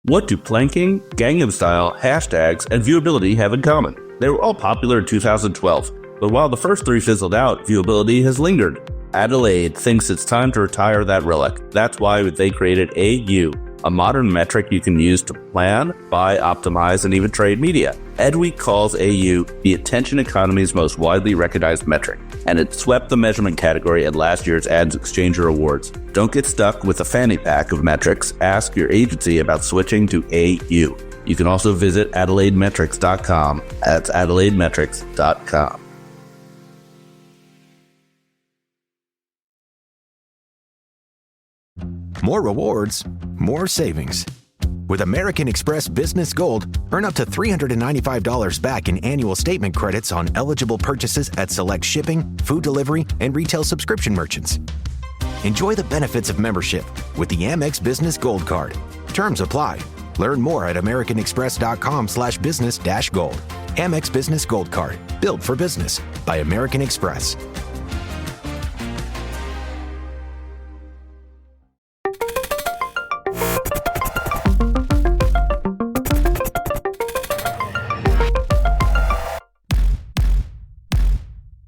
What do planking, Gangnam Style, hashtags, and viewability have in common? They were all popular in 2012, but while the first three fizzled out, viewability has lingered. Adelaide thinks it's time to retire that relic. That's why they created AU, a modern metric you can use to plan, buy, optimize, and even trade media. Edweek calls AU the attention economy's most widely recognized metric, and it swept the measurement category at last year's Ads Exchanger Awards. Don't get stuck with a fanny pack of metrics. Ask your agency about switching to AU. You can also visit AdelaideMetrics.com. That's AdelaideMetrics.com. More rewards, more savings. With American Express Business Gold, earn up to $395 back in annual statement credits on eligible purchases at select shipping, food delivery, and retail subscription merchants. Enjoy the benefits of membership with the Amex Business Gold Card. Terms apply. Learn more at americanexpress.com/business-gold. Amex Business Gold Card. Built for business by American Express.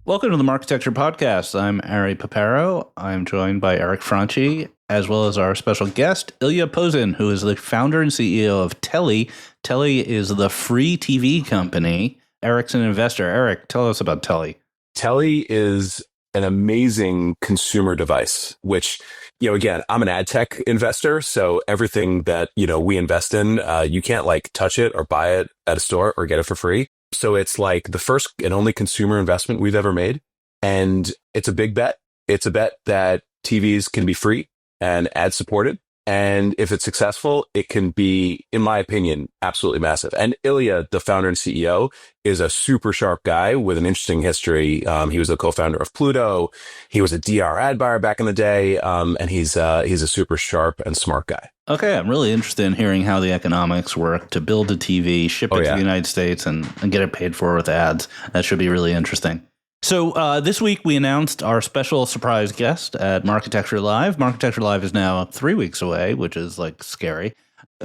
Welcome to the Marketecture Podcast. I'm Ari Paparo. I'm joined by Eric Franchi, as well as our special guest, Ilya Pozin, who is the founder and CEO of Telly. Telly is the free TV company. Eric's an investor. Eric, tell us about Telly. Telly is an amazing consumer device, which, again, I'm an ad tech investor. So everything that, we invest in, you can't touch it or buy it at a store or get it for free. So it's like the first and only consumer investment we've ever made. And it's a big bet. It's a bet that TVs can be free and ad supported. And if it's successful, it can be, in my opinion, absolutely massive. And Ilya, the founder and CEO, is a super sharp guy with an interesting history. He was the co-founder of Pluto. He was a DR ad buyer back in the day. And he's a super sharp and smart guy. Okay, I'm really interested in hearing how the economics work to build a TV, ship it to the United States, and get it paid for with ads. That should be really interesting. So this week we announced our special surprise guest at Marketecture Live. Marketecture Live is now 3 weeks away, which is scary.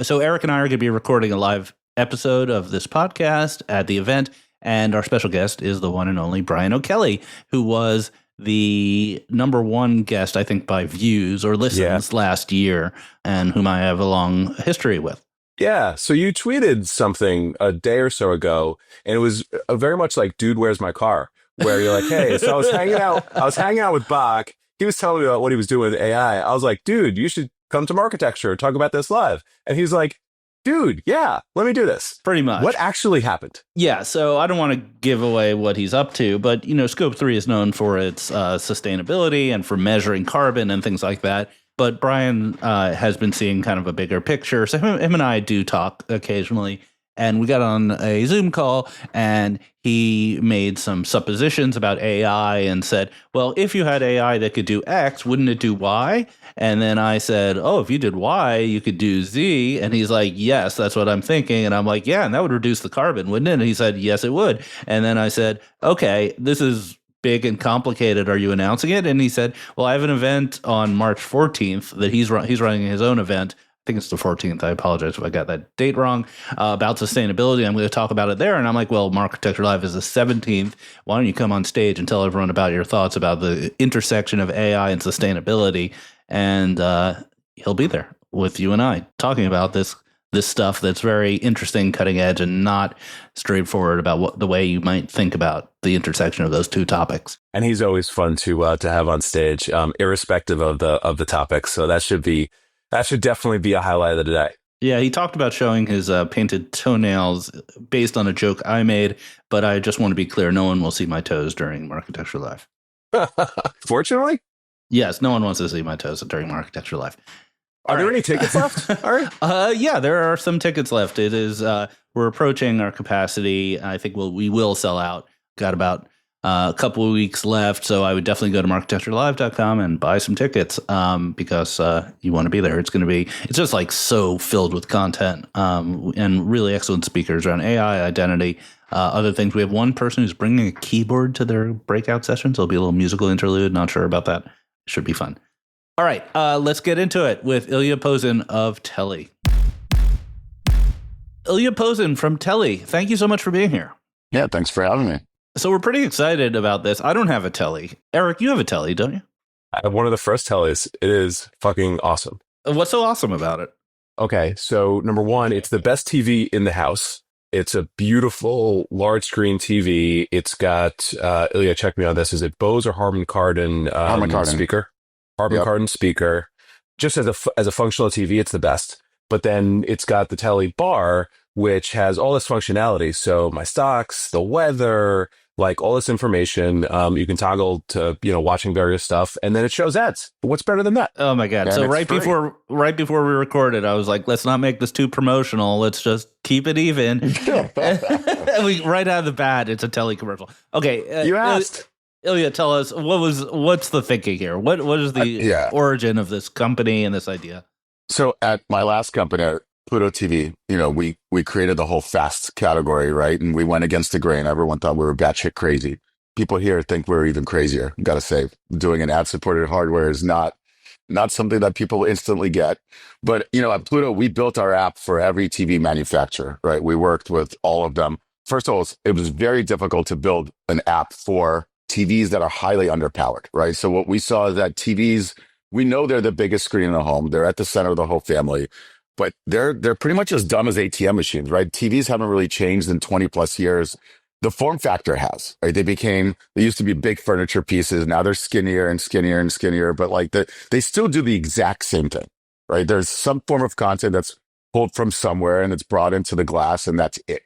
So Eric and I are going to be recording a live episode of this podcast at the event, and our special guest is the one and only Brian O'Kelly, who was the number one guest, I think, by views or listens last year, and whom I have a long history with. Yeah. So you tweeted something a day or so ago, and it was very much like, dude, where's my car? Where you're like, hey, so I was hanging out with Bach. He was telling me about what he was doing with AI. I was like, dude, you should come to Marketecture, talk about this live. And he's like, dude, yeah, let me do this. Pretty much. What actually happened? Yeah, so I don't want to give away what he's up to, but, Scope 3 is known for its sustainability and for measuring carbon and things like that. But Brian has been seeing kind of a bigger picture. So him and I do talk occasionally. And we got on a Zoom call, and he made some suppositions about AI and said, well, if you had AI that could do X, wouldn't it do Y? And then I said, oh, if you did Y, you could do Z. And he's like, yes, that's what I'm thinking. And I'm like, yeah, and that would reduce the carbon, wouldn't it? And he said, yes, it would. And then I said, okay, this is big and complicated. Are you announcing it? And he said, well, I have an event on March 14th that he's running his own event. I think it's the 14th. I apologize if I got that date wrong, about sustainability. I'm going to talk about it there. And I'm like, well, Marketecture Live is the 17th. Why don't you come on stage and tell everyone about your thoughts about the intersection of AI and sustainability? And he'll be there with you and I talking about this stuff that's very interesting, cutting edge, and not straightforward about the way you might think about the intersection of those two topics. And he's always fun to have on stage, irrespective of the topics. So that should definitely be a highlight of the day. Yeah, he talked about showing his painted toenails based on a joke I made, but I just want to be clear, no one will see my toes during Marketecture Live. Fortunately? Yes, no one wants to see my toes during Marketecture Live. Are there any tickets left? All right. Yeah, there are some tickets left. It is we're approaching our capacity. I think we will sell out. Got about a couple of weeks left, so I would definitely go to marketecturelive.com and buy some tickets because you want to be there. It's just so filled with content and really excellent speakers around AI, identity, other things. We have one person who's bringing a keyboard to their breakout sessions. There'll be a little musical interlude. Not sure about that. Should be fun. All right, let's get into it with Ilya Pozin of Telly. Ilya Pozin from Telly. Thank you so much for being here. Yeah, thanks for having me. So we're pretty excited about this. I don't have a Telly. Eric, you have a Telly, don't you? I have one of the first Tellys. It is fucking awesome. What's so awesome about it? Okay, so number one, it's the best TV in the house. It's a beautiful large screen TV. It's got Ilya, check me on this. Is it Bose or Harman Kardon Harman Kardon speaker? Harman Kardon speaker. Just as a functional TV, it's the best. But then it's got the Telly bar, which has all this functionality. So my stocks, the weather, like all this information, you can toggle to, watching various stuff, and then it shows ads. What's better than that? Oh my God. And So it's free. before we recorded, I was like, let's not make this too promotional. Let's just keep it even. And right out of the bat, it's a Telly commercial. Okay. You asked. Ilya, tell us what's the thinking here? What is the origin of this company and this idea? So at my last company, at Pluto TV, we created the whole fast category, right? And we went against the grain. Everyone thought we were batshit crazy. People here think we're even crazier. Got to say, doing an ad-supported hardware is not something that people instantly get. But, at Pluto, we built our app for every TV manufacturer, right? We worked with all of them. First of all, it was very difficult to build an app for TVs that are highly underpowered, right? So what we saw is that TVs, we know they're the biggest screen in the home. They're at the center of the whole family, but they're pretty much as dumb as ATM machines, right? TVs haven't really changed in 20 plus years. The form factor has, right? They used to be big furniture pieces. Now they're skinnier and skinnier and skinnier, but they still do the exact same thing, right? There's some form of content that's pulled from somewhere and it's brought into the glass, and that's it.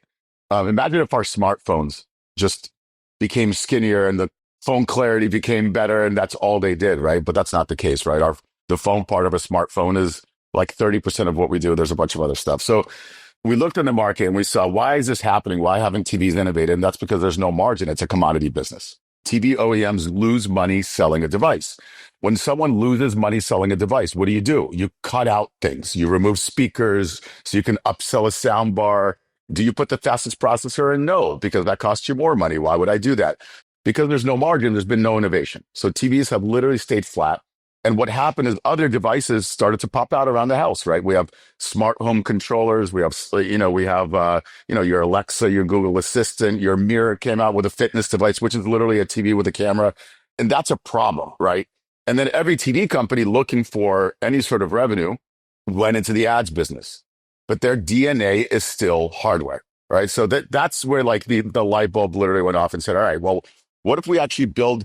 Imagine if our smartphones just became skinnier and the phone clarity became better, and that's all they did, right? But that's not the case, right? The phone part of a smartphone is like 30% of what we do. There's a bunch of other stuff. So we looked in the market and we saw, why is this happening? Why haven't TVs innovated? And that's because there's no margin. It's a commodity business. TV OEMs lose money selling a device. When someone loses money selling a device, what do? You cut out things. You remove speakers so you can upsell a sound bar. Do you put the fastest processor in? No, because that costs you more money. Why would I do that? Because there's no margin, there's been no innovation. So TVs have literally stayed flat. And what happened is other devices started to pop out around the house, right? We have smart home controllers. We have, your Alexa, your Google Assistant, your Mirror came out with a fitness device, which is literally a TV with a camera. And that's a problem, right? And then every TV company looking for any sort of revenue went into the ads business, but their DNA is still hardware, right? So that's where like the light bulb literally went off and said, all right, well, what if we actually build,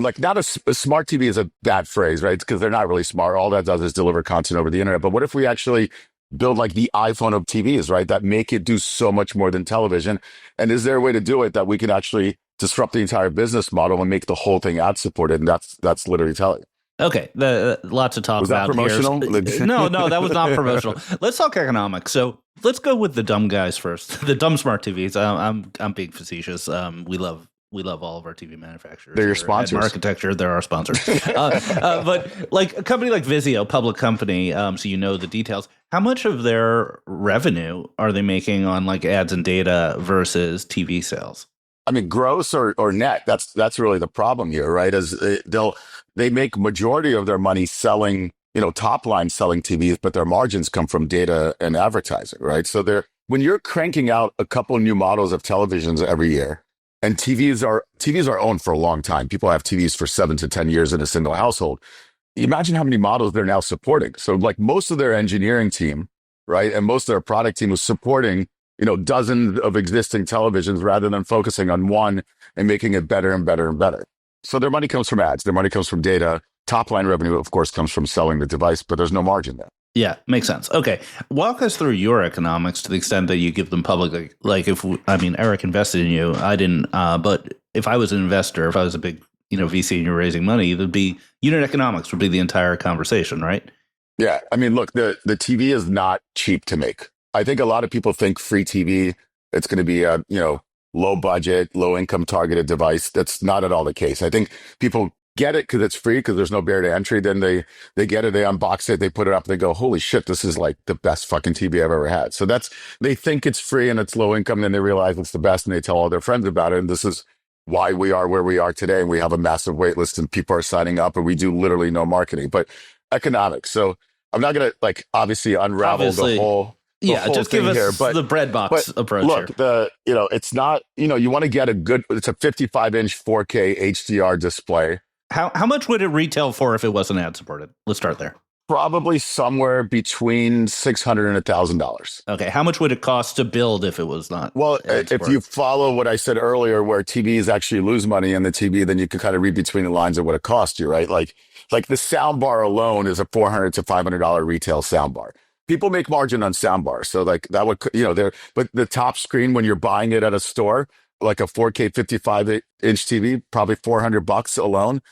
like, not a smart TV is a bad phrase, right? Because they're not really smart. All that does is deliver content over the internet. But what if we actually build like the iPhone of TVs, right? That make it do so much more than television. And is there a way to do it that we can actually disrupt the entire business model and make the whole thing ad supported? And that's literally Telly. Okay, lots to talk Was that about promotional? Here. No, that was not promotional. Let's talk economics. So let's go with the dumb guys first. The dumb smart TVs. I'm being facetious. We love all of our TV manufacturers. They're your sponsors. Architecture, they're our sponsors. But like a company like Vizio, public company, so you know the details. How much of their revenue are they making on like ads and data versus TV sales? I mean, gross or net. That's really the problem here, right? As they make majority of their money selling, top line selling TVs, but their margins come from data and advertising, right? So when you're cranking out a couple new models of televisions every year. And TVs are owned for a long time. People have TVs for 7 to 10 years in a single household. Imagine how many models they're now supporting. So like most of their engineering team, right, and most of their product team was supporting, dozens of existing televisions rather than focusing on one and making it better and better and better. So their money comes from ads. Their money comes from data. Top line revenue, of course, comes from selling the device, but there's no margin there. Yeah, makes sense. Okay. Walk us through your economics to the extent that you give them publicly. Like Eric invested in you. I didn't, but if I was an investor, if I was a big, VC and you're raising money, there'd be unit economics would be the entire conversation, right? Yeah. I mean, look, the TV is not cheap to make. I think a lot of people think free TV, it's going to be a, low budget, low income targeted device. That's not at all the case. I think people get it because it's free, because there's no barrier to entry. Then they get it, they unbox it, they put it up, they go, holy shit, this is like the best fucking TV I've ever had. So they think it's free and it's low income, then they realize it's the best and they tell all their friends about it. And this is why we are where we are today. And we have a massive wait list and people are signing up and we do literally no marketing, but economics. So I'm not going to obviously unravel the whole. Yeah, full just give thing us here, but the bread box approach look, here. it's not, you want to get it's a 55-inch 4K HDR display. How much would it retail for if it wasn't ad supported? Let's start there. Probably somewhere between $600 and $1,000. Okay, how much would it cost to build if it was not? Well, ad if you supported? follow what I said earlier, where TVs actually lose money in the TV, then you can kind of read between the lines of what it costs you, right? Like the sound bar alone is a $400 to $500 retail sound bar. People make margin on sound bars, so like that would, but the top screen when you're buying it at a store, like a 4K 55-inch TV, probably $400 alone,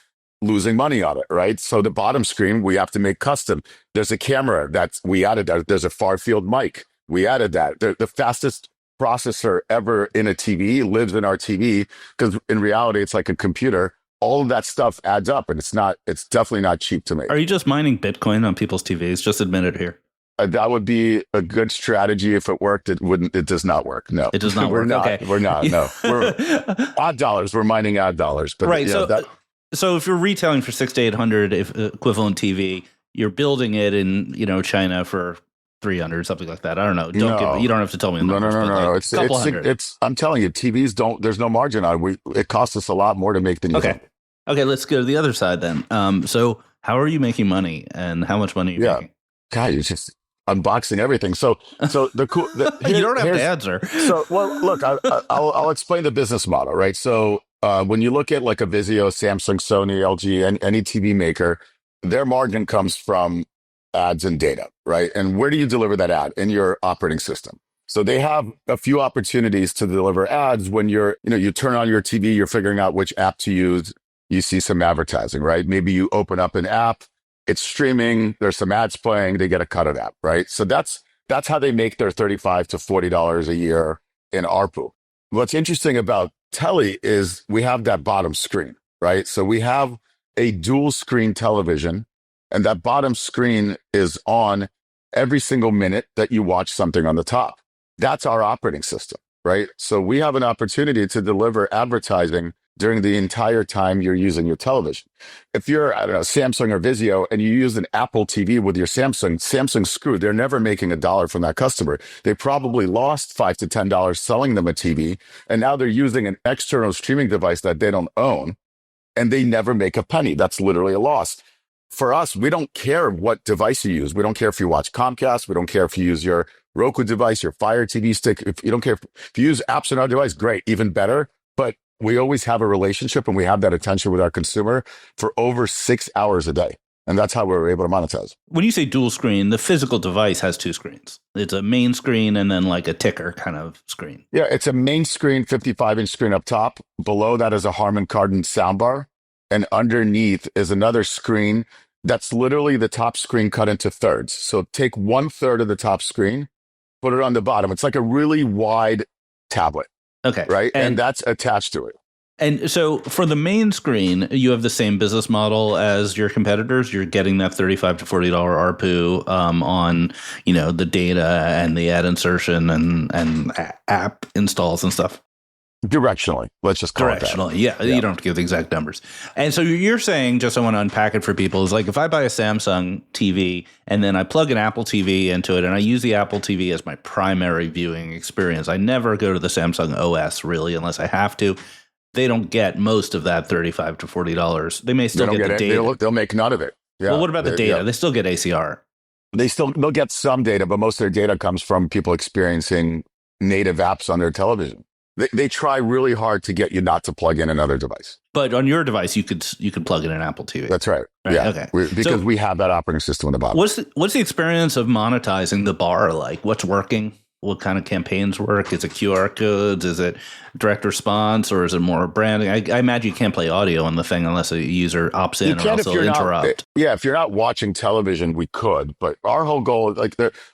losing money on it, right? So the bottom screen, we have to make custom. There's a camera we added that. There's a far field mic. We added that. The fastest processor ever in a TV lives in our TV because in reality, it's like a computer. All of that stuff adds up, and it's definitely not cheap to make. Are you just mining Bitcoin on people's TVs? Just admit it here. That would be a good strategy if it worked. It does not work. No, It does not we're work. not. Okay. We're not. No, we're odd dollars. We're mining odd dollars. But Right. yeah, So if you're retailing for 600 to 800 equivalent TV, you're building it in China for 300, something like that. I don't know. You don't have to tell me. The numbers, No. Like It's. I'm telling you, TVs don't. There's no margin on it. It costs us a lot more to make than you think. Okay. Let's go to the other side then. So how are you making money, and how much money are you making? God, you're just unboxing everything. So the cool. You don't have to answer. So look, I'll explain the business model, right? So when you look at like a Vizio, Samsung, Sony, LG, and any TV maker, their margin comes from ads and data, right? And where do you deliver that ad? In your operating system. So they have a few opportunities to deliver ads when you turn on your TV, you're figuring out which app to use. You see some advertising, right? Maybe you open up an app, it's streaming, there's some ads playing, they get a cut of that, right? So that's how they make their $35 to $40 a year in ARPU. What's interesting about Telly is we have that bottom screen, right? So we have a dual screen television, and that bottom screen is on every single minute that you watch something on the top. That's our operating system, right? So we have an opportunity to deliver advertising during the entire time you're using your television. If you're, I don't know, Samsung or Vizio, and you use an Apple TV with your Samsung's screwed. They're never making a dollar from that customer. They probably lost $5 to $10 selling them a TV, and now they're using an external streaming device that they don't own, and they never make a penny. That's literally a loss. For us, we don't care what device you use. We don't care if you watch Comcast. We don't care if you use your Roku device, your Fire TV stick. If you don't care if you use apps on our device, great, even better. But we always have a relationship and we have that attention with our consumer for over 6 hours a day. And that's how we're able to monetize. When you say dual screen, the physical device has two screens. It's a main screen and then like a ticker kind of screen. Yeah, it's a main screen, 55-inch screen up top. Below that is a Harman Kardon soundbar. And underneath is another screen that's literally the top screen cut into thirds. So take 1/3 of the top screen, put it on the bottom. It's like a really wide tablet. Okay. Right. And that's attached to it. And so for the main screen, you have the same business model as your competitors. You're getting that $35 to $40 ARPU on, the data and the ad insertion and app installs and stuff. Directionally. Let's just call it that. Directionally. Yeah. You don't have to give the exact numbers. And so you're saying, just I want to unpack it for people, is like if I buy a Samsung TV and then I plug an Apple TV into it and I use the Apple TV as my primary viewing experience, I never go to the Samsung OS really unless I have to. They don't get most of that $35 to $40. They may still get the data. They'll make none of it. Yeah. Well, what about the data? Yeah. They still get ACR. They'll get some data, but most of their data comes from people experiencing native apps on their television. They try really hard to get you not to plug in another device. But on your device, you could plug in an Apple TV. That's right. Yeah. Okay. Because we have that operating system in the bottom. What's the experience of monetizing the bar like? What's working? What kind of campaigns work? Is it QR codes? Is it direct response, or is it more branding? I imagine you can't play audio on the thing unless a user opts in, or else they'll interrupt. If you're not watching television, we could. But our whole goal,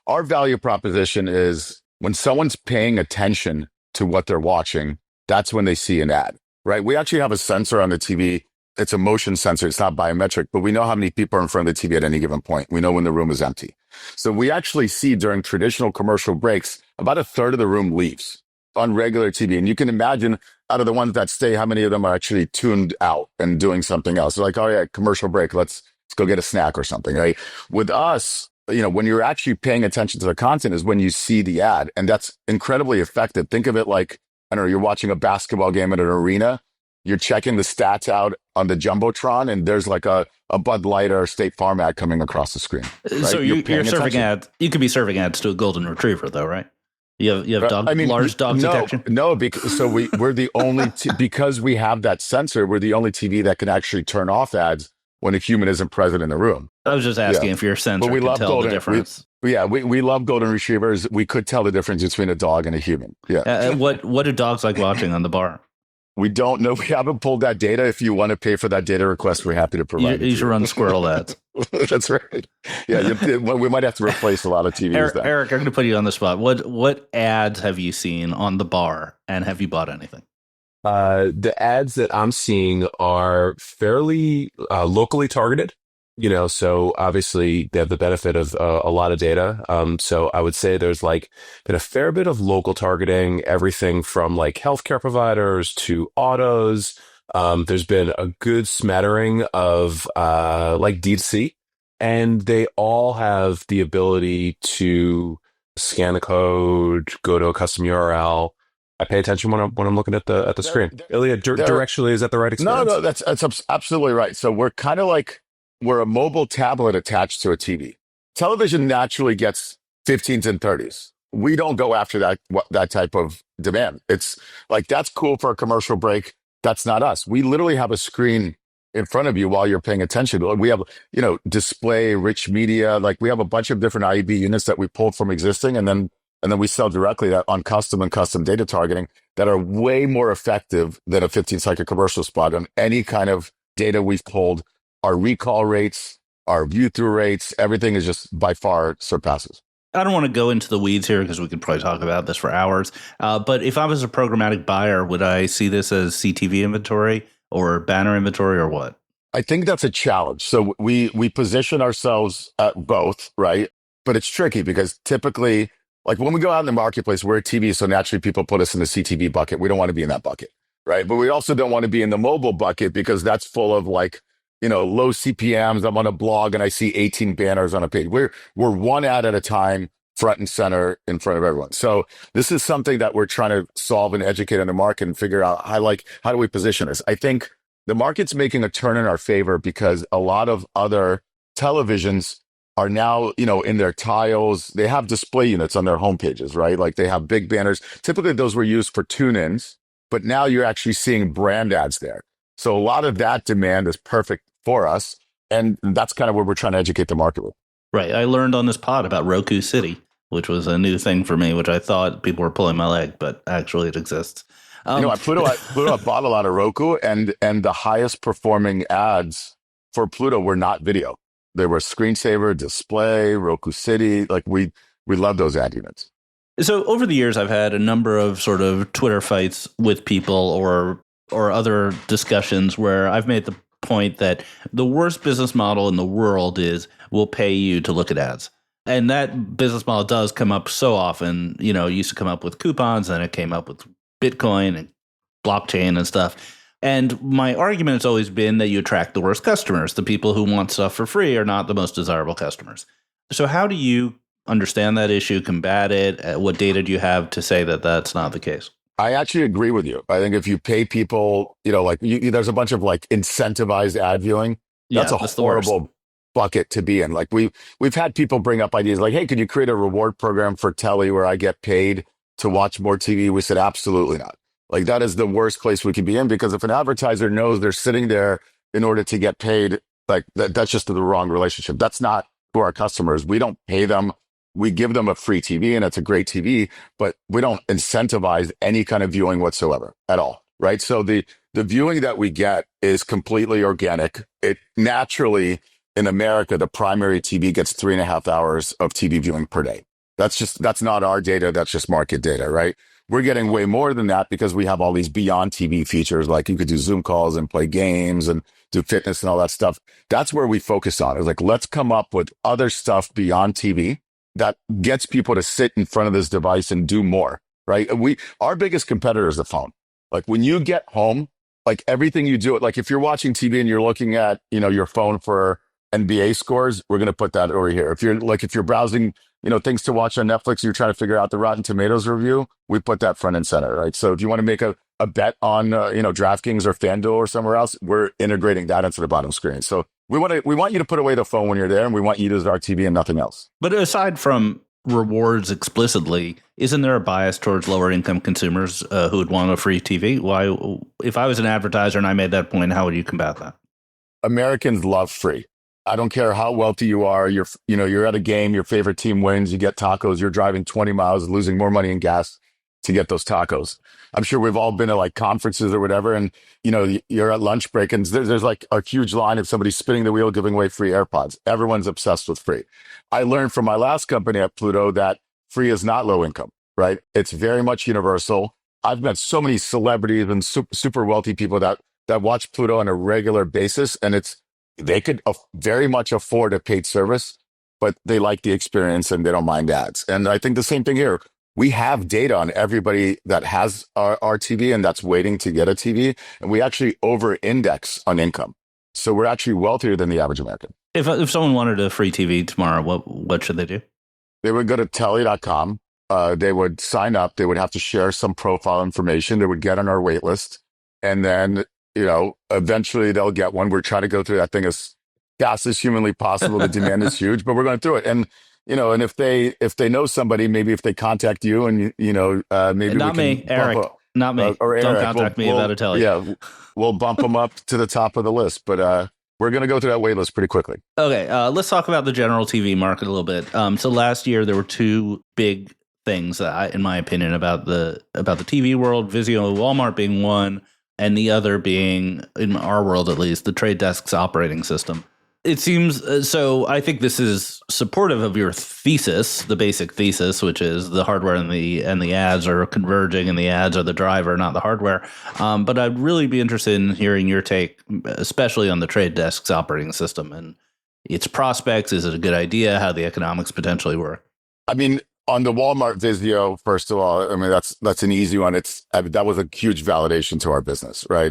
our value proposition is when someone's paying attention to what they're watching, that's when they see an ad, right? We actually have a sensor on the TV. It's a motion sensor. It's not biometric, but we know how many people are in front of the TV at any given point. We know when the room is empty. So we actually see during traditional commercial breaks, about 1/3 of the room leaves on regular TV. And you can imagine out of the ones that stay, how many of them are actually tuned out and doing something else. They're like, oh yeah, commercial break. Let's go get a snack or something, right? With us, when you're actually paying attention to the content is when you see the ad. And that's incredibly effective. Think of it like, I don't know, you're watching a basketball game at an arena. You're checking the stats out on the Jumbotron, and there's like a Bud Light or State Farm ad coming across the screen. Right? So you're serving attention. ads. You could be serving ads to a golden retriever, though, right? You have large dog detection. No, because we're the only because we have that sensor. We're the only TV that can actually turn off ads when a human isn't present in the room. I was just asking if your sensor but we could love tell golden, the difference. We love golden retrievers. We could tell the difference between a dog and a human. Yeah. What do dogs like watching on the bar? We don't know. We haven't pulled that data. If you want to pay for that data request, we're happy to provide it. You should run squirrel ads. That's right. Yeah, we might have to replace a lot of TVs. Eric, I'm going to put you on the spot. What ads have you seen on the bar, and have you bought anything? The ads that I'm seeing are fairly locally targeted. So obviously they have the benefit of a lot of data. So I would say there's like been a fair bit of local targeting, everything from like healthcare providers to autos. There's been a good smattering of like D2C, and they all have the ability to scan a code, go to a custom URL. I pay attention when I'm looking at the screen. Ilya, directionally, is that the right experience? No, that's absolutely right. So we're kind of like, we're a mobile tablet attached to a TV. Television naturally gets 15s and 30s. We don't go after that type of demand. It's like, that's cool for a commercial break. That's not us. We literally have a screen in front of you while you're paying attention. We have, display, rich media. Like we have a bunch of different IEB units that we pulled from existing, and then we sell directly on custom and custom data targeting that are way more effective than a 15-second commercial spot on any kind of data we've pulled. Our recall rates, our view-through rates, everything is just by far surpasses. I don't want to go into the weeds here because we could probably talk about this for hours. But if I was a programmatic buyer, would I see this as CTV inventory or banner inventory or what? I think that's a challenge. So we position ourselves at both, right? But it's tricky because typically, like when we go out in the marketplace, we're a TV, so naturally people put us in the CTV bucket. We don't want to be in that bucket, right? But we also don't want to be in the mobile bucket because that's full of like, low CPMs. I'm on a blog and I see 18 banners on a page. We're one ad at a time, front and center in front of everyone. So this is something that we're trying to solve and educate on the market and figure out how do we position this? I think the market's making a turn in our favor because a lot of other televisions are now, in their tiles, they have display units on their homepages, right? Like they have big banners. Typically those were used for tune-ins, but now you're actually seeing brand ads there. So a lot of that demand is perfect for us. And that's kind of where we're trying to educate the market with. Right. I learned on this pod about Roku City, which was a new thing for me, which I thought people were pulling my leg, but actually it exists. Pluto bought a lot of Roku, and the highest performing ads for Pluto were not video. They were screensaver, display, Roku City. Like we love those ad units. So over the years, I've had a number of sort of Twitter fights with people or other discussions where I've made the point that the worst business model in the world is we'll pay you to look at ads. And that business model does come up so often. It used to come up with coupons, and it came up with Bitcoin and blockchain and stuff. And my argument has always been that you attract the worst customers. The people who want stuff for free are not the most desirable customers. So how do you understand that issue, combat it? What data do you have to say that that's not the case? I actually agree with you. I think if you pay people, there's a bunch of like incentivized ad viewing. That's a horrible bucket to be in. Like we've had people bring up ideas like, hey, could you create a reward program for Telly where I get paid to watch more TV? We said, absolutely not. Like that is the worst place we could be in, because if an advertiser knows they're sitting there in order to get paid, like that's just the wrong relationship. That's not who our customers. We don't pay them. We give them a free TV, and it's a great TV, but we don't incentivize any kind of viewing whatsoever at all, right? So the viewing that we get is completely organic. It naturally, in America, the primary TV gets 3.5 hours of TV viewing per day. That's not our data. That's just market data, right? We're getting way more than that because we have all these beyond TV features, like you could do Zoom calls and play games and do fitness and all that stuff. That's where we focus on. It's like, let's come up with other stuff beyond TV that gets people to sit in front of this device and do more, right? Our biggest competitor is the phone. Like when you get home, like everything you do, like if you're watching TV and you're looking at, your phone for NBA scores, we're going to put that over here. If you're browsing, things to watch on Netflix, you're trying to figure out the Rotten Tomatoes review, we put that front and center, right? So if you want to make a bet on, DraftKings or FanDuel or somewhere else, we're integrating that into the bottom screen. So we want you to put away the phone when you're there, and we want you to use our TV and nothing else. But aside from rewards explicitly, isn't there a bias towards lower income consumers who would want a free TV? Why, if I was an advertiser and I made that point, how would you combat that? Americans love free. I don't care how wealthy you are. You're at a game, your favorite team wins, you get tacos, you're driving 20 miles, losing more money in gas to get those tacos. I'm sure we've all been to like conferences or whatever, and you're at lunch break and there's like a huge line of somebody spinning the wheel, giving away free AirPods. Everyone's obsessed with free. I learned from my last company at Pluto that free is not low income, right? It's very much universal. I've met so many celebrities and super wealthy people that watch Pluto on a regular basis, and they could very much afford a paid service, but they like the experience and they don't mind ads. And I think the same thing here. We have data on everybody that has our TV and that's waiting to get a TV, and we actually over-index on income. So we're actually wealthier than the average American. If someone wanted a free TV tomorrow, what should they do? They would go to telly.com. They would sign up. They would have to share some profile information. They would get on our wait list. And then eventually they'll get one. We're trying to go through that thing as fast as humanly possible. The demand is huge, but we're going through it. And, and if they know somebody, maybe if they contact you and, maybe not me, Eric, not me. Or Eric, don't contact me about a Telly. Yeah, we'll bump them up to the top of the list, but we're going to go through that wait list pretty quickly. Okay. Let's talk about the general TV market a little bit. So last year there were two big things that in my opinion, about the TV world, Vizio and Walmart being one, and the other being, in our world at least, the Trade Desk's operating system. It seems so. I think this is supportive of your thesis, the basic thesis, which is the hardware and the ads are converging, and the ads are the driver, not the hardware. But I'd really be interested in hearing your take, especially on the Trade Desk's operating system and its prospects. Is it a good idea? How the economics potentially work? I mean, on the Walmart Vizio, first of all, I mean that's an easy one. That was a huge validation to our business, right?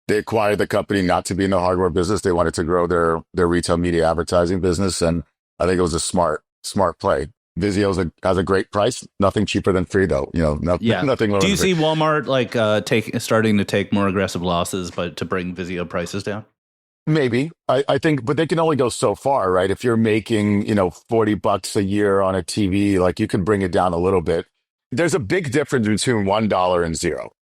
They acquired the company not to be in the hardware business. They wanted to grow their retail media advertising business. And I think it was a smart play. Vizio has a great price. Nothing cheaper than free, though. Nothing lower. Do you than free. see Walmart starting to take more aggressive losses, but to bring Vizio prices down? Maybe. I think, but they can only go so far, right? If you're making, $40 a year on a TV, like you can bring it down a little bit. There's a big difference between $1 and zero.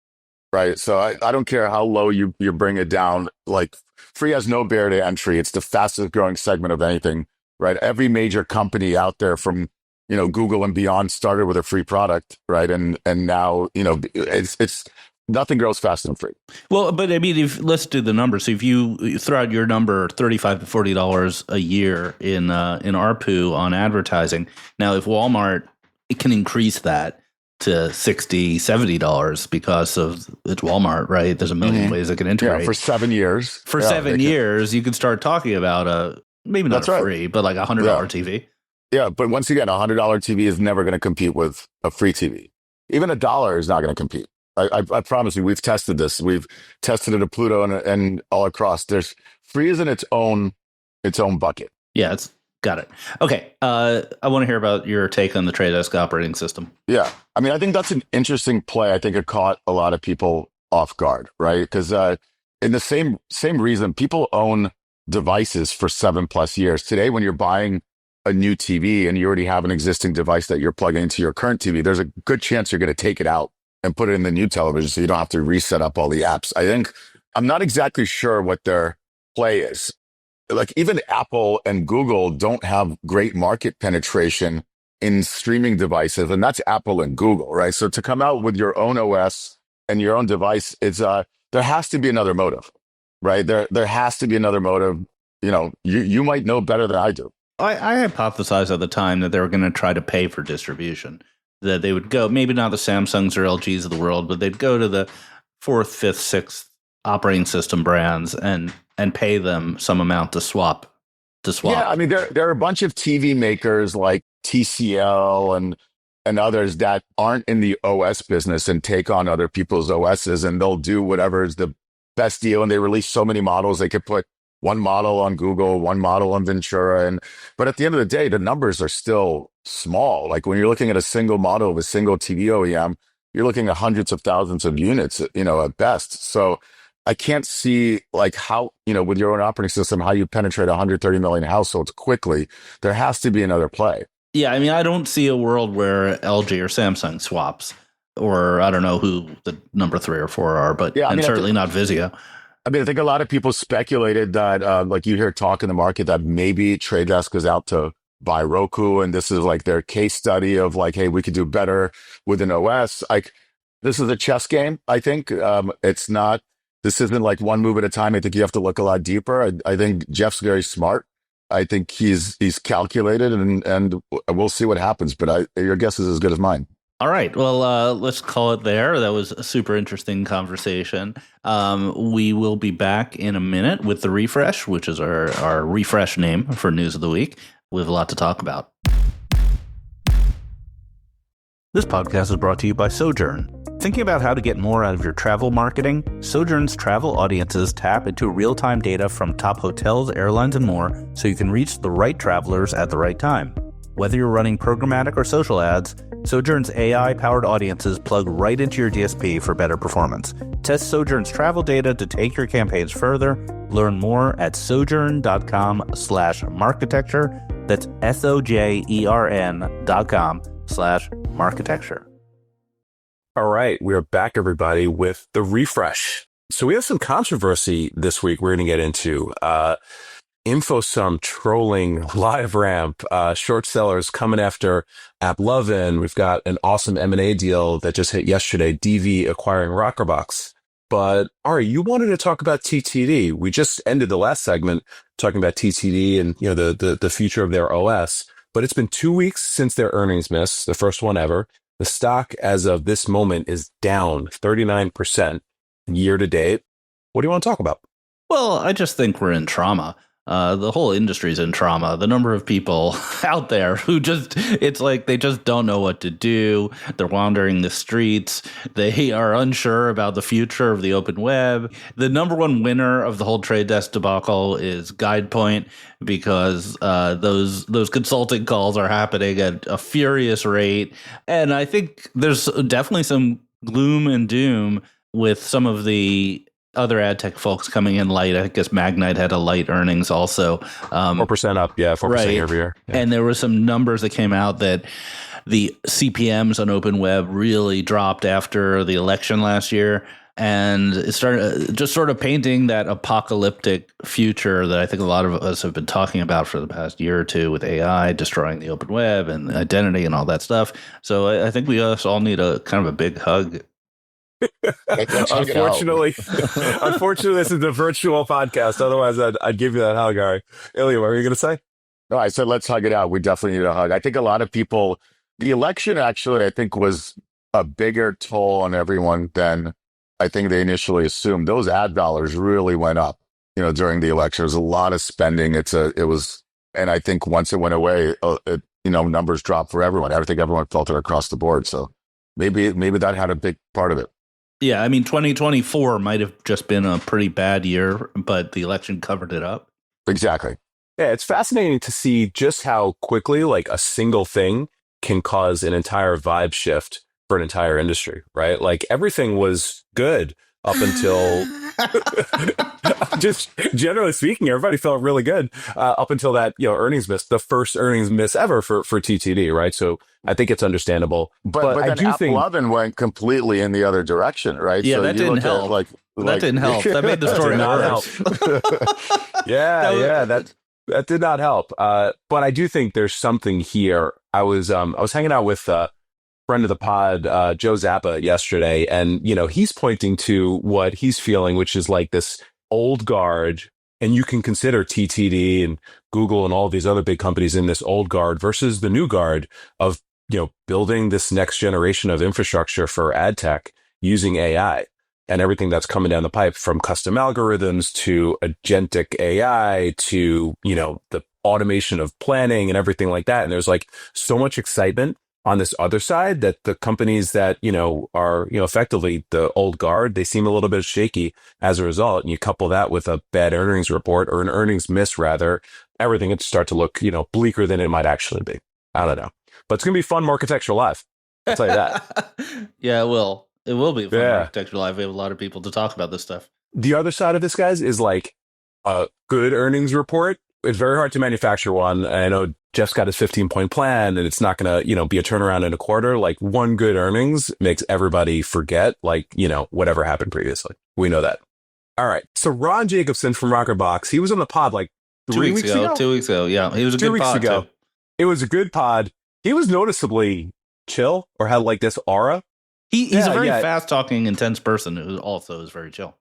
Right. So I don't care how low you bring it down. Like free has no barrier to entry. It's the fastest growing segment of anything. Right. Every major company out there from, Google and beyond started with a free product. Right. And now, it's nothing grows faster than free. Well, but I mean, let's do the numbers. So if you throw out your number, $35 to $40 a year in ARPU on advertising. Now, if Walmart can increase that to $60, $70 because of it's Walmart, right? There's a million ways it can integrate. Yeah, for 7 years. For 7 years, you could start talking about maybe not free, but like $100 TV. Yeah, but once again, $100 TV is never going to compete with a free TV. Even $1 is not going to compete. I promise you, we've tested this. We've tested it at Pluto and all across. There's free is in its own bucket. Yeah, got it. Okay. I want to hear about your take on the Trade Desk operating system. Yeah. I mean, I think that's an interesting play. I think it caught a lot of people off guard, right? Because in the same reason, people own devices for 7+ years. Today, when you're buying a new TV and you already have an existing device that you're plugging into your current TV, there's a good chance you're going to take it out and put it in the new television so you don't have to reset up all the apps. I'm not exactly sure what their play is. Like even Apple and Google don't have great market penetration in streaming devices, and that's Apple and Google, right? So to come out with your own OS and your own device, there has to be another motive, right? There has to be another motive. You might know better than I do. I hypothesized at the time that they were going to try to pay for distribution, that they would go, maybe not the Samsungs or LGs of the world, but they'd go to the 4th, 5th, 6th operating system brands and pay them some amount to swap. Yeah, I mean, there are a bunch of TV makers like TCL and others that aren't in the OS business and take on other people's OSs, and they'll do whatever is the best deal. And they release so many models. They could put one model on Google, one model on Ventura. But at the end of the day, the numbers are still small. Like when you're looking at a single model of a single TV OEM, you're looking at hundreds of thousands of units, at best. So I can't see like how, with your own operating system, how you penetrate 130 million households quickly. There has to be another play. Yeah, I mean, I don't see a world where LG or Samsung swaps, or I don't know who the number 3 or 4 are, but Yeah, certainly not Vizio. I mean, I think a lot of people speculated that, like you hear talk in the market that maybe Trade Desk is out to buy Roku, and this is like their case study of like, hey, we could do better with an OS. Like, this is a chess game. I think it's not. This isn't like one move at a time. I think you have to look a lot deeper. I think Jeff's very smart. I think he's calculated, and we'll see what happens. But your guess is as good as mine. All right. Well, let's call it there. That was a super interesting conversation. We will be back in a minute with the refresh, which is our refresh name for News of the Week. We have a lot to talk about. This podcast is brought to you by Sojourn. Thinking about how to get more out of your travel marketing? Sojourn's travel audiences tap into real-time data from top hotels, airlines, and more, so you can reach the right travelers at the right time. Whether you're running programmatic or social ads, Sojourn's AI-powered audiences plug right into your DSP for better performance. Test Sojourn's travel data to take your campaigns further. Learn more at sojourn.com/marketecture. That's SOJERN.com/marketecture. All right, we are back, everybody, with the refresh. So we have some controversy this week we're going to get into. InfoSum trolling LiveRamp, short sellers coming after AppLovin. We've got an awesome M&A deal that just hit yesterday, DV acquiring Rockerbox. But Ari, you wanted to talk about TTD. We just ended the last segment talking about TTD and the future of their OS. But it's been 2 weeks since their earnings miss, the first one ever. The stock, as of this moment, is down 39% year to date. What do you want to talk about? Well, I just think we're in trauma. The whole industry's in trauma. The number of people out there who it's like they just don't know what to do. They're wandering the streets. They are unsure about the future of the open web. The number one winner of the whole Trade Desk debacle is GuidePoint, because those consulting calls are happening at a furious rate. And I think there's definitely some gloom and doom with some of the other ad tech folks coming in light. I guess Magnite had a light earnings also. 4% up. Yeah, 4% right. year over year. Yeah. And there were some numbers that came out that the CPMs on open web really dropped after the election last year. And it started just sort of painting that apocalyptic future that I think a lot of us have been talking about for the past year or two, with AI destroying the open web and identity and all that stuff. So I think we all need a kind of a big hug. Unfortunately, this is a virtual podcast. Otherwise, I'd give you that hug, Gary. Ilya, what were you going to say? No, I said let's hug it out. We definitely need a hug. I think a lot of people, the election actually, I think, was a bigger toll on everyone than I think they initially assumed. Those ad dollars really went up, during the election. There was a lot of spending. And I think once it went away, numbers dropped for everyone. I think everyone felt it across the board. So maybe that had a big part of it. Yeah, I mean, 2024 might have just been a pretty bad year, but the election covered it up. Exactly. Yeah, it's fascinating to see just how quickly like a single thing can cause an entire vibe shift for an entire industry, right? Like everything was good up until just generally speaking, everybody felt really good up until that earnings miss, the first earnings miss ever for TTD, right? So I think it's understandable, but I do think AppLovin went completely in the other direction, right? Yeah, so that didn't help. That didn't help. That made the story not help. That did not help. But I do think there's something here. I was hanging out with friend of the pod, Joe Zappa, yesterday, and he's pointing to what he's feeling, which is like this old guard, and you can consider TTD and Google and all these other big companies in this old guard versus the new guard of building this next generation of infrastructure for ad tech using AI and everything that's coming down the pipe, from custom algorithms to agentic AI to the automation of planning and everything like that. And there's like so much excitement on this other side, that the companies that, are, effectively the old guard, they seem a little bit shaky as a result. And you couple that with a bad earnings report, or an earnings miss rather, everything would start to look, bleaker than it might actually be. I don't know. But it's going to be fun Architecture Live. I'll tell you that. Yeah, it will. It will be fun Yeah. Architecture Live. We have a lot of people to talk about this stuff. The other side of this, guys, is like a good earnings report. It's very hard to manufacture one. I know Jeff's got his 15-point plan, and it's not going to, be a turnaround in a quarter. Like, one good earnings makes everybody forget, like, whatever happened previously. We know that. All right. So Ron Jacobson from Rockerbox, he was on the pod like 2 weeks ago. 2 weeks ago. Yeah. He was a good pod too. It was a good pod. He was noticeably chill, or had like this aura. He's a very fast talking, intense person who also is very chill.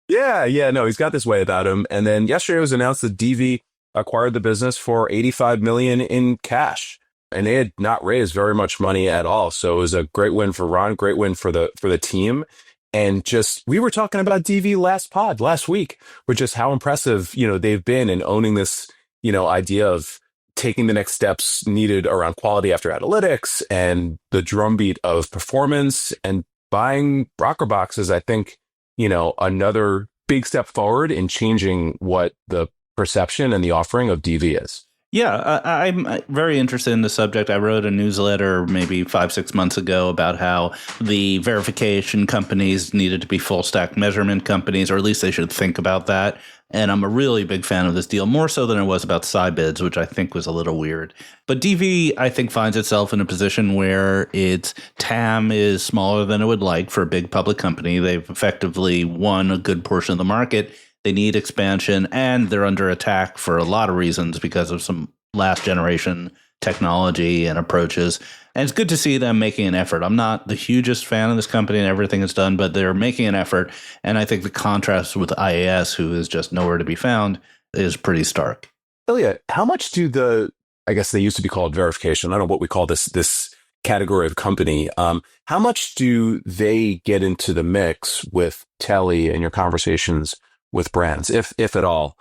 Yeah. No, he's got this way about him. And then yesterday it was announced that DV acquired the business for $85 million in cash, and they had not raised very much money at all. So it was a great win for Ron, great win for the team. And just, we were talking about DV last week, with just how impressive, they've been in owning this, idea of taking the next steps needed around quality after analytics and the drumbeat of performance, and buying Rockerbox is, I think, another big step forward in changing what the perception and the offering of DV is. Yeah, I'm very interested in the subject. I wrote a newsletter maybe 5-6 months ago about how the verification companies needed to be full stack measurement companies, or at least they should think about that. And I'm a really big fan of this deal, more so than I was about Sybids, which I think was a little weird. But DV, I think, finds itself in a position where its TAM is smaller than it would like for a big public company. They've effectively won a good portion of the market. They need expansion, and they're under attack for a lot of reasons because of some last generation technology and approaches. And it's good to see them making an effort. I'm not the hugest fan of this company and everything it's done, but they're making an effort. And I think the contrast with IAS, who is just nowhere to be found, is pretty stark. Ilya, how much do I guess they used to be called verification, I don't know what we call this category of company. How much do they get into the mix with Telly and your conversations with brands, if at all?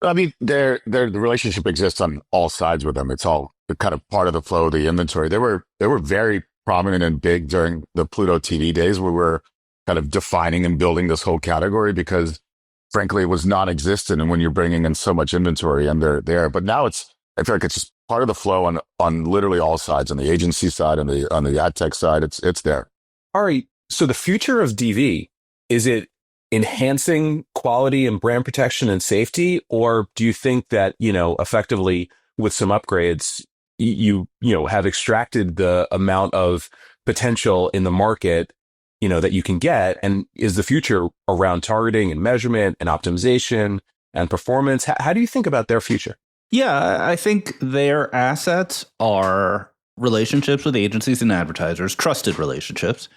I mean, the relationship exists on all sides with them. It's all kind of part of the flow of the inventory. They were very prominent and big during the Pluto TV days, where we're kind of defining and building this whole category, because frankly, it was non-existent. And when you're bringing in so much inventory, and they're there, but now I feel like it's just part of the flow on literally all sides, on the agency side, on the ad tech side. It's there. All right. So the future of DV, is it enhancing quality and brand protection and safety? Or do you think that, effectively with some upgrades, you have extracted the amount of potential in the market, that you can get? And is the future around targeting and measurement and optimization and performance? How do you think about their future? Yeah, I think their assets are relationships with agencies and advertisers, trusted relationships,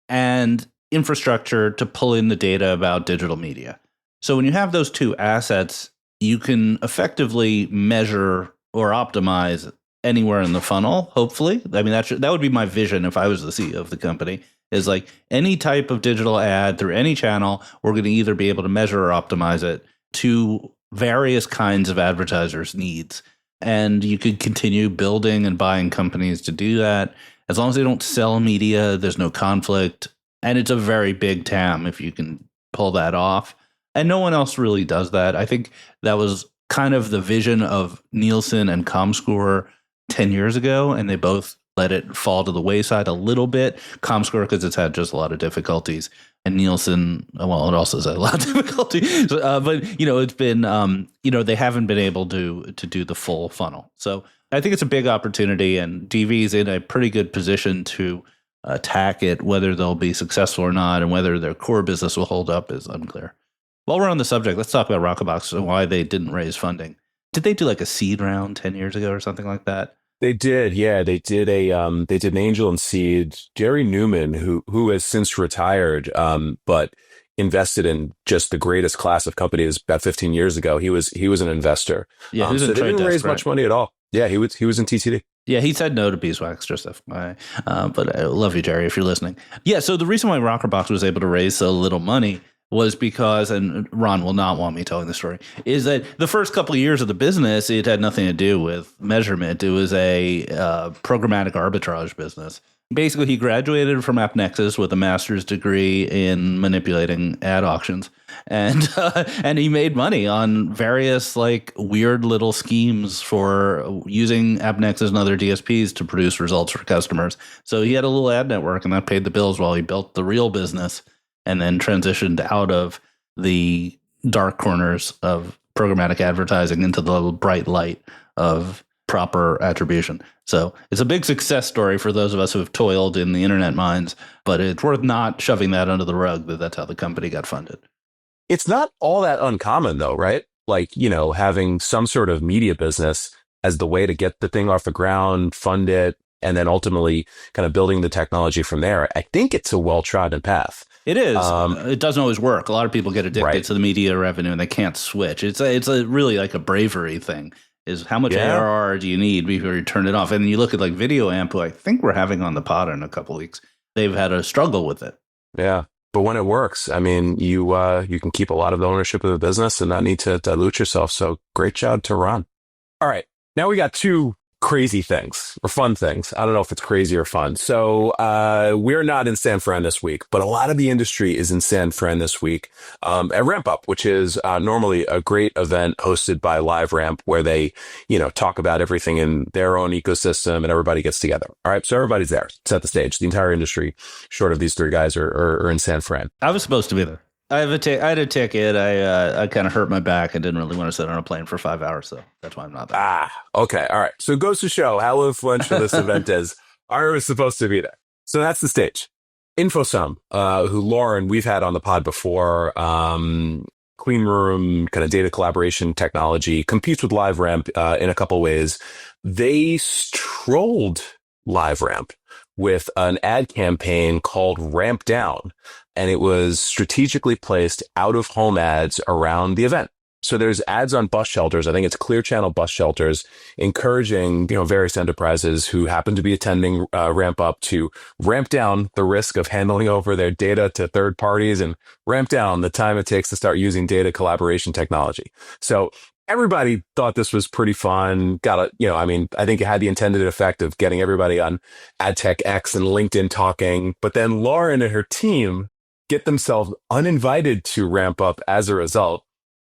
and infrastructure to pull in the data about digital media. So when you have those two assets, you can effectively measure or optimize anywhere in the funnel, hopefully. I mean, that would be my vision if I was the CEO of the company, is like any type of digital ad through any channel, we're going to either be able to measure or optimize it to various kinds of advertisers' needs. And you could continue building and buying companies to do that. As long as they don't sell media, there's no conflict. And it's a very big TAM if you can pull that off. And no one else really does that. I think that was kind of the vision of Nielsen and ComScore 10 years ago, and they both let it fall to the wayside a little bit. ComScore, because it's had just a lot of difficulties. And Nielsen, well, it also has had a lot of difficulty. But, it's been, they haven't been able to do the full funnel. So I think it's a big opportunity, and DV is in a pretty good position to attack it. Whether they'll be successful or not, and whether their core business will hold up, is unclear. While we're on the subject, let's talk about Rockerbox and why they didn't raise funding. Did they do like a seed round 10 years ago or something like that? They did, yeah. They did an angel and seed. Jerry Newman, who has since retired, but invested in just the greatest class of companies about 15 years ago. He was an investor. Yeah, so they didn't raise much money at all. Yeah, he was in TTD. Yeah, he said no to beeswax, just FYI. But I love you, Jerry, if you're listening. Yeah, so the reason why Rockerbox was able to raise so little money was because, and Ron will not want me telling the story, is that the first couple of years of the business, it had nothing to do with measurement. It was a programmatic arbitrage business. Basically, he graduated from AppNexus with a master's degree in manipulating ad auctions, and he made money on various like weird little schemes for using AppNexus and other DSPs to produce results for customers. So he had a little ad network, and that paid the bills while he built the real business, and then transitioned out of the dark corners of programmatic advertising into the bright light of proper attribution. So it's a big success story for those of us who have toiled in the internet mines, but it's worth not shoving that under the rug that that's how the company got funded. It's not all that uncommon though, right? Like, having some sort of media business as the way to get the thing off the ground, fund it, and then ultimately kind of building the technology from there. I think it's a well-trodden path. It is. It doesn't always work. A lot of people get addicted to the media revenue and they can't switch. It's a really like a bravery thing. Is how much ARR do you need before you turn it off? And you look at like Video Amp, who I think we're having on the pod in a couple of weeks. They've had a struggle with it. Yeah, but when it works, I mean, you can keep a lot of the ownership of the business and not need to dilute yourself. So great job to Ron. All right, now we got two crazy things or fun things. I don't know if it's crazy or fun. So we're not in San Fran this week, but a lot of the industry is in San Fran this week at Ramp Up, which is normally a great event hosted by LiveRamp where they, talk about everything in their own ecosystem and everybody gets together. All right. So everybody's there. Set the stage. The entire industry, short of these three guys, are in San Fran. I was supposed to be there. I had a ticket. I kind of hurt my back. I didn't really want to sit on a plane for 5 hours, so that's why I'm not there. Okay. All right. So it goes to show how influential this event is. I was supposed to be there. So that's the stage. InfoSum, who Lauren, we've had on the pod before, clean room, kind of data collaboration technology, competes with LiveRamp in a couple ways. They strolled LiveRamp with an ad campaign called Ramp Down. And it was strategically placed out of home ads around the event. So there's ads on bus shelters. I think it's Clear Channel bus shelters, encouraging, various enterprises who happen to be attending Ramp Up to ramp down the risk of handing over their data to third parties and ramp down the time it takes to start using data collaboration technology. So everybody thought this was pretty fun. I think it had the intended effect of getting everybody on AdTech X and LinkedIn talking. But then Lauren and her team get themselves uninvited to Ramp Up as a result.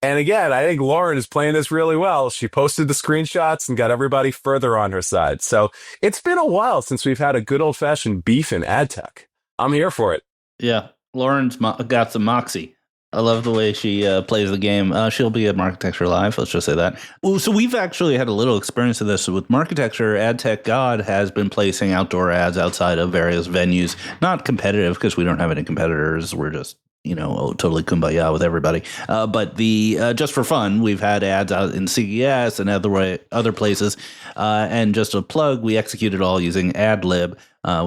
And again, I think Lauren is playing this really well. She posted the screenshots and got everybody further on her side. So it's been a while since we've had a good old-fashioned beef in ad tech. I'm here for it. Yeah, Lauren's got some moxie. I love the way she plays the game. She'll be at Marketecture Live. Let's just say that. Ooh, so we've actually had a little experience of this. So with Marketecture, AdTech God has been placing outdoor ads outside of various venues. Not competitive because we don't have any competitors. We're just totally kumbaya with everybody. But just for fun, we've had ads out in CES and other places. And just a plug, we execute it all using AdLib,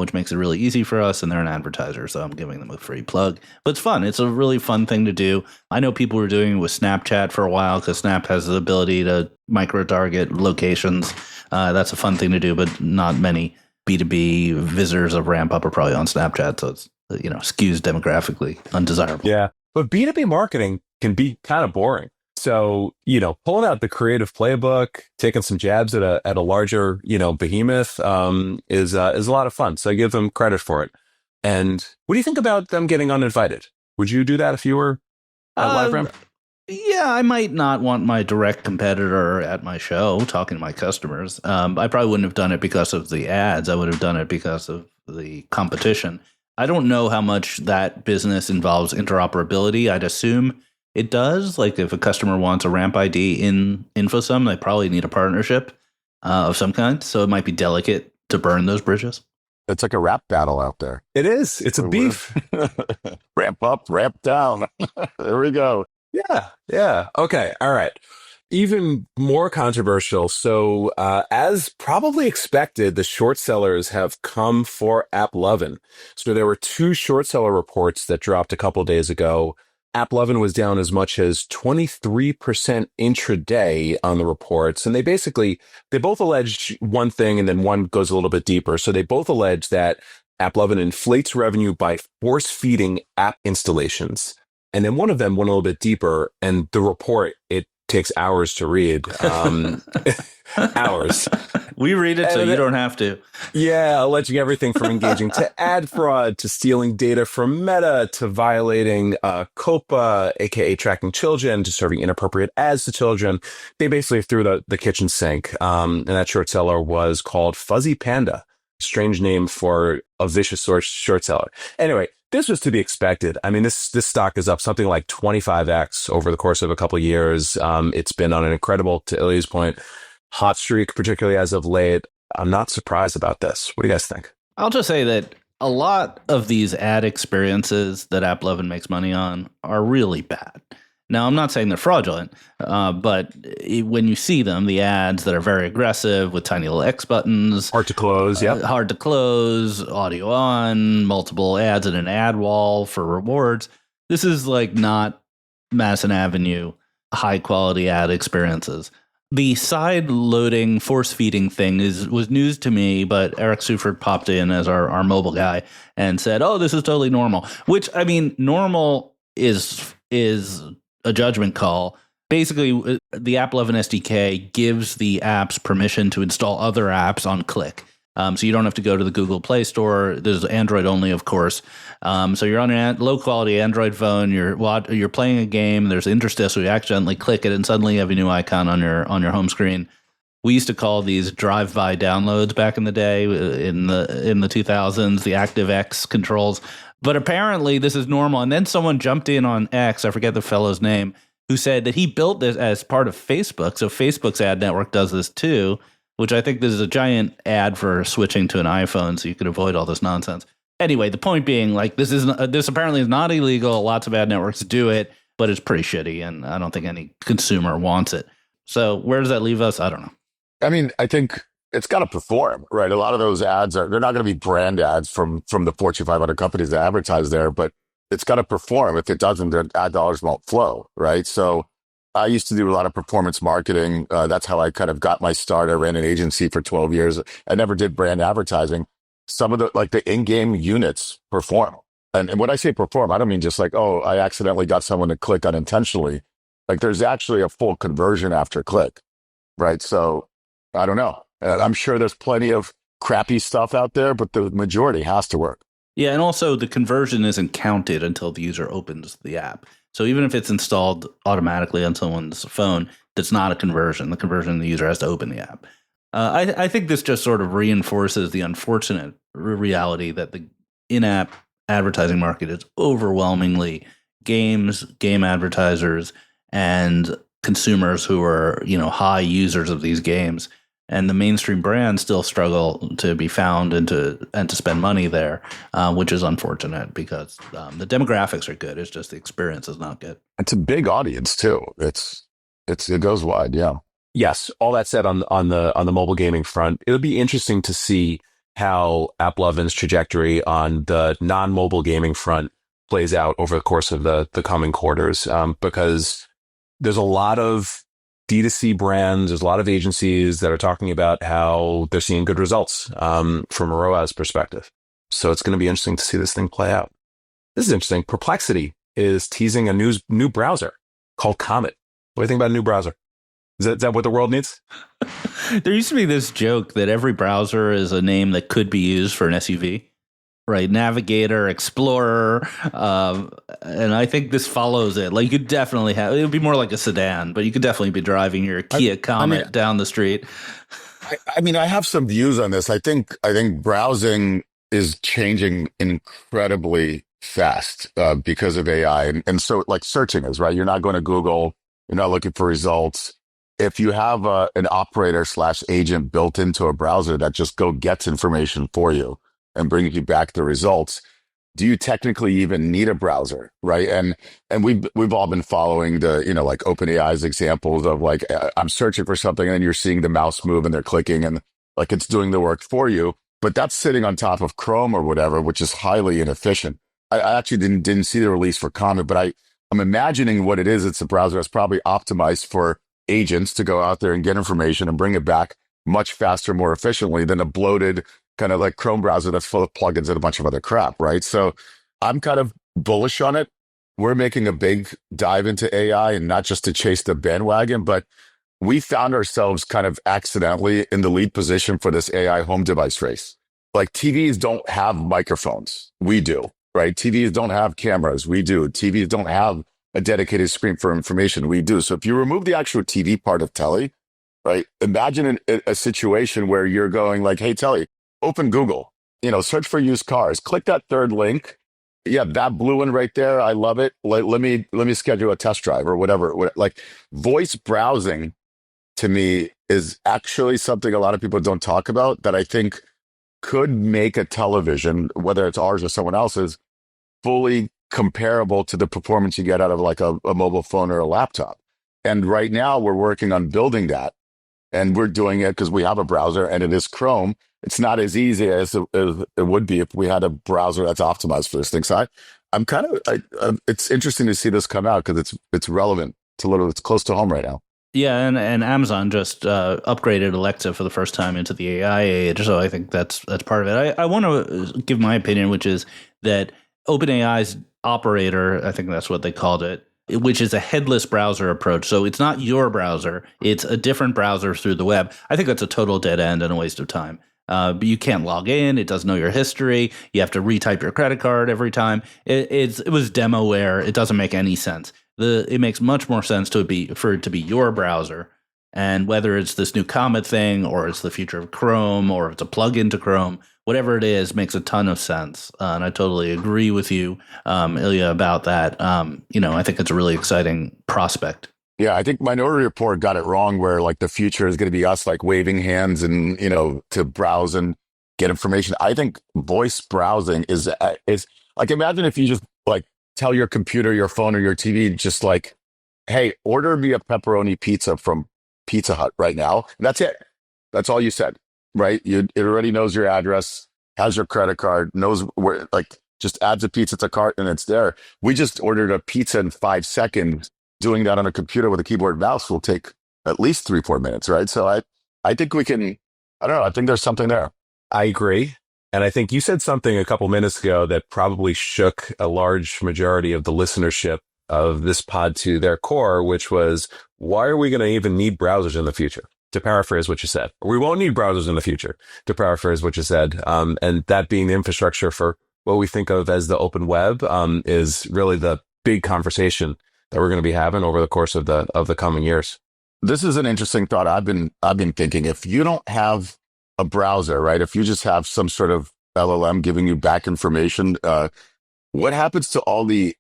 which makes it really easy for us. And they're an advertiser, so I'm giving them a free plug. But it's fun. It's a really fun thing to do. I know people were doing it with Snapchat for a while because Snap has the ability to micro-target locations. That's a fun thing to do, but not many B2B visitors of Ramp Up are probably on Snapchat, so it's skews demographically undesirable. Yeah, but B2B marketing can be kind of boring. So, pulling out the creative playbook, taking some jabs at a larger, behemoth is a lot of fun. So I give them credit for it. And what do you think about them getting uninvited? Would you do that if you were at LiveRamp? Yeah, I might not want my direct competitor at my show talking to my customers. I probably wouldn't have done it because of the ads. I would have done it because of the competition. I don't know how much that business involves interoperability. I'd assume it does. Like if a customer wants a Ramp ID in InfoSum, they probably need a partnership of some kind. So it might be delicate to burn those bridges. It's like a rap battle out there. It is. It's a beef. Ramp up, ramp down. There we go. Yeah. Okay. All right. Even more controversial. So, as probably expected, the short sellers have come for AppLovin. So there were two short seller reports that dropped a couple days ago. AppLovin was down as much as 23% intraday on the reports. And they both allege one thing and then one goes a little bit deeper. So they both allege that AppLovin inflates revenue by force feeding app installations. And then one of them went a little bit deeper, and the report, it takes hours to read. Hours. We read it, so you don't have to. Yeah, alleging everything from engaging to ad fraud, to stealing data from Meta, to violating COPA, aka tracking children, to serving inappropriate ads to children. They basically threw the kitchen sink. And that short seller was called Fuzzy Panda. Strange name for a vicious short seller. Anyway, this was to be expected. I mean, this stock is up something like 25x over the course of a couple of years. It's been on an incredible, to Ilya's point, hot streak, particularly as of late. I'm not surprised about this. What do you guys think? I'll just say that a lot of these ad experiences that AppLovin makes money on are really bad. Now, I'm not saying they're fraudulent, but when you see them, the ads that are very aggressive with tiny little X buttons. Hard to close, yeah. Hard to close, audio on, multiple ads in an ad wall for rewards. This is like not Madison Avenue high quality ad experiences. The side loading, force feeding thing was news to me, but Eric Suford popped in as our mobile guy and said, "Oh, this is totally normal." Which, I mean, normal is a judgment call. Basically, the AppLovin SDK gives the apps permission to install other apps on click. So you don't have to go to the Google Play Store. There's Android only, of course. So you're on a low quality Android phone. You're playing a game. There's interstitial. You accidentally click it, and suddenly you have a new icon on your home screen. We used to call these drive-by downloads back in the day, in the 2000s, the ActiveX controls. But apparently this is normal. And then someone jumped in on X, I forget the fellow's name, who said that he built this as part of Facebook. So Facebook's ad network does this too, which I think this is a giant ad for switching to an iPhone so you could avoid all this nonsense. Anyway, the point being, like, this apparently is not illegal. Lots of ad networks do it, but it's pretty shitty, and I don't think any consumer wants it. So where does that leave us? I don't know. I mean, I think it's got to perform, right? A lot of those ads they're not going to be brand ads from the Fortune 500 companies that advertise there, but it's got to perform. If it doesn't, their ad dollars won't flow, right? So I used to do a lot of performance marketing. That's how I kind of got my start. I ran an agency for 12 years. I never did brand advertising. Some of the in-game units perform. And when I say perform, I don't mean just like, oh, I accidentally got someone to click unintentionally. Like there's actually a full conversion after click, right? So I don't know. I'm sure there's plenty of crappy stuff out there, but the majority has to work. Yeah, and also the conversion isn't counted until the user opens the app. So even if it's installed automatically on someone's phone, that's not a conversion. The conversion, the user has to open the app. I think this just sort of reinforces the unfortunate reality that the in-app advertising market is overwhelmingly games, game advertisers, and consumers who are, high users of these games. And the mainstream brands still struggle to be found and to spend money there, which is unfortunate because the demographics are good. It's just the experience is not good. It's a big audience too. It goes wide. Yeah. Yes. All that said, on the mobile gaming front, it'll be interesting to see how AppLovin's trajectory on the non-mobile gaming front plays out over the course of the coming quarters, because there's a lot of D2C brands, there's a lot of agencies that are talking about how they're seeing good results from a ROAS perspective. So it's going to be interesting to see this thing play out. This is interesting. Perplexity is teasing a new browser called Comet. What do you think about a new browser? Is that what the world needs? There used to be this joke that every browser is a name that could be used for an SUV. Right, Navigator, Explorer, and I think this follows it. Like, you could definitely it would be more like a sedan, but you could definitely be driving your Kia Comet down the street. I mean, I have some views on this. I think browsing is changing incredibly fast because of AI, and so like searching is, right. You're not going to Google. You're not looking for results. If you have an operator / agent built into a browser that just gets information for you and brings you back the results, do you technically even need a browser, right? And we've all been following the, like OpenAI's examples of like, I'm searching for something and then you're seeing the mouse move and they're clicking and like it's doing the work for you. But that's sitting on top of Chrome or whatever, which is highly inefficient. I actually didn't see the release for Comet, but I'm imagining what it is. It's a browser that's probably optimized for agents to go out there and get information and bring it back much faster, more efficiently than a bloated kind of like Chrome browser that's full of plugins and a bunch of other crap, right? So I'm kind of bullish on it. we're making a big dive into AI, and not just to chase the bandwagon, but we found ourselves kind of accidentally in the lead position for this AI home device race. Like TVs don't have microphones. We do, right? TVs don't have cameras. We do. TVs don't have a dedicated screen for information. We do. So if you remove the actual TV part of Telly, right? Imagine a situation where you're going like, hey, Telly, open Google, search for used cars, click that third link. Yeah, that blue one right there. I love it. Let me schedule a test drive or whatever. Like voice browsing to me is actually something a lot of people don't talk about that I think could make a television, whether it's ours or someone else's, fully comparable to the performance you get out of like a mobile phone or a laptop. And right now we're working on building that. And we're doing it because we have a browser and it is Chrome. It's not as easy as it would be if we had a browser that's optimized for this thing. So I'm kind of, it's interesting to see this come out because it's relevant. It's close to home right now. Yeah, and Amazon just upgraded Alexa for the first time into the AI age, so I think that's part of it. I want to give my opinion, which is that OpenAI's Operator, I think that's what they called it, which is a headless browser approach. So it's not your browser, it's a different browser through the web. I think that's a total dead end and a waste of time. But you can't log in. It doesn't know your history. You have to retype your credit card every time. It was demoware. It doesn't make any sense. It makes much more sense for it to be your browser. And whether it's this new Comet thing or it's the future of Chrome or it's a plug-in to Chrome, whatever it is, makes a ton of sense. And I totally agree with you, Ilya, about that. I think it's a really exciting prospect. Yeah, I think Minority Report got it wrong where like the future is going to be us like waving hands and, to browse and get information. I think voice browsing is like, imagine if you just like tell your computer, your phone or your TV, just like, hey, order me a pepperoni pizza from Pizza Hut right now. And that's it. That's all you said, right? It already knows your address, has your credit card, knows where, like just adds a pizza to cart and it's there. We just ordered a pizza in 5 seconds. Doing that on a computer with a keyboard and mouse will take at least 3-4 minutes, right? So I think we can, I don't know, I think there's something there. I agree. And I think you said something a couple minutes ago that probably shook a large majority of the listenership of this pod to their core, which was, why are we going to even need browsers in the future? To paraphrase what you said. We won't need browsers in the future, to paraphrase what you said. And that being the infrastructure for what we think of as the open web is really the big conversation that we're going to be having over the course of the coming years. This is an interesting thought. I've been thinking, if you don't have a browser, right? If you just have some sort of LLM giving you back information, what happens to all the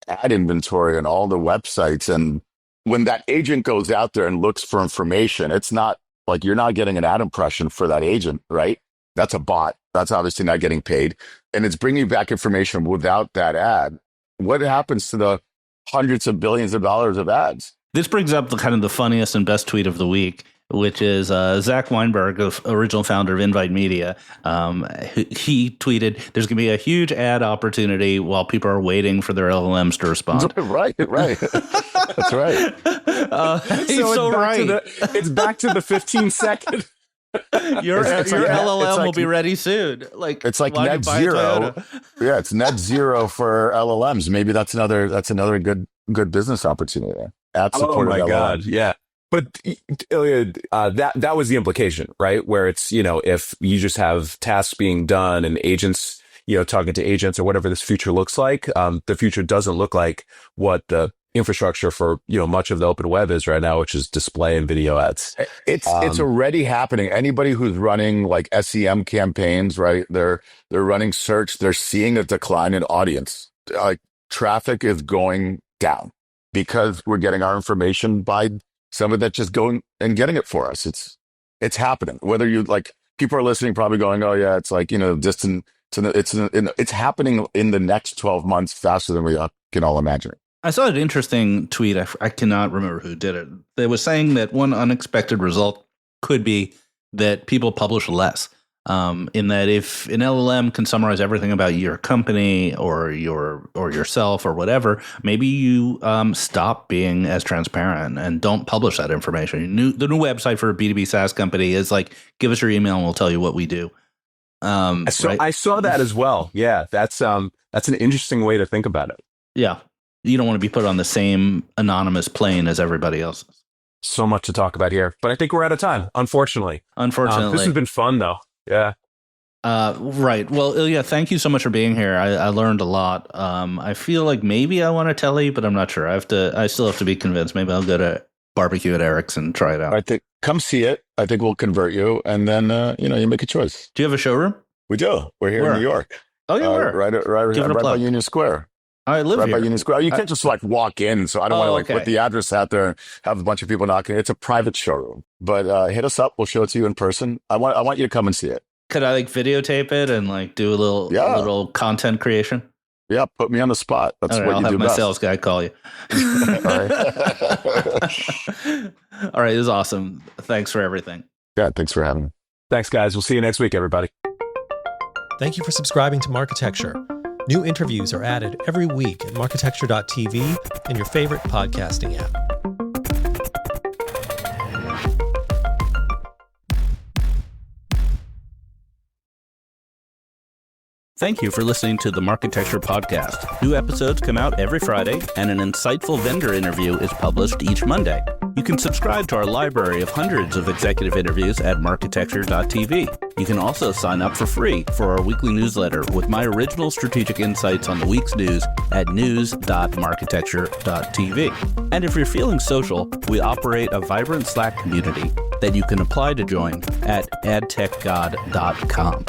ad inventory and all the websites? And when that agent goes out there and looks for information, it's not like you're not getting an ad impression for that agent, right? That's a bot. That's obviously not getting paid. And it's bringing back information without that ad. What happens to the hundreds of billions of dollars of ads? This brings up the kind of the funniest and best tweet of the week, which is Zach Weinberg, original founder of Invite Media. He tweeted, "There's going to be a huge ad opportunity while people are waiting for their LLMs to respond." Right. That's right. He's so right. It's back to the 15-second. Your LLM will be ready soon. It's like net zero. Yeah, it's net zero for LLMs. Maybe that's another good business opportunity there. Ad supported Oh my LLM. God, yeah. But Ilya, that was the implication, right? Where it's, if you just have tasks being done and agents, talking to agents or whatever this future looks like, the future doesn't look like what the infrastructure for, much of the open web is right now, which is display and video ads. It's already happening. Anybody who's running like SEM campaigns, right? They're running search. They're seeing a decline in audience. Like traffic is going down because we're getting our information by somebody that's just going and getting it for us. It's happening. Whether you like, people are listening, probably going, "Oh yeah, it's like distant." It's happening in the next 12 months faster than we can all imagine. I saw an interesting tweet. I cannot remember who did it. They was saying that one unexpected result could be that people publish less. In that if an LLM can summarize everything about your company or yourself or whatever, maybe you stop being as transparent and don't publish that information. The new website for a B2B SaaS company is like, give us your email and we'll tell you what we do. I saw that as well. Yeah, that's an interesting way to think about it. Yeah. you don't want to be put on the same anonymous plane as everybody else's. So much to talk about here, but I think we're out of time, unfortunately. This has been fun, though. Yeah. Right. Well, Ilya, thank you so much for being here. I learned a lot. I feel like maybe I want to Telly, but I'm not sure. I still have to be convinced. Maybe I'll go to barbecue at Eric's and try it out. I think come see it. I think we'll convert you, and then you make a choice. Do you have a showroom? We do. We're here in New York. Oh, yeah, where? Right by Union Square. I live right here. by Union Square. You can't just walk in, so I don't want to put the address out there and have a bunch of people knocking. It's a private showroom, but hit us up. We'll show it to you in person. I want you to come and see it. Could I videotape it and do a little content creation? Yeah, put me on the spot. That's what you do best. I'll have my sales guy call you. All right, this is awesome. Thanks for everything. Yeah, thanks for having me. Thanks, guys. We'll see you next week, everybody. Thank you for subscribing to Marketecture. New interviews are added every week at marketecture.tv and your favorite podcasting app. Thank you for listening to the Marketecture Podcast. New episodes come out every Friday, and an insightful vendor interview is published each Monday. You can subscribe to our library of hundreds of executive interviews at marketecture.tv. You can also sign up for free for our weekly newsletter with my original strategic insights on the week's news at news.marketecture.tv. And if you're feeling social, we operate a vibrant Slack community that you can apply to join at adtechgod.com.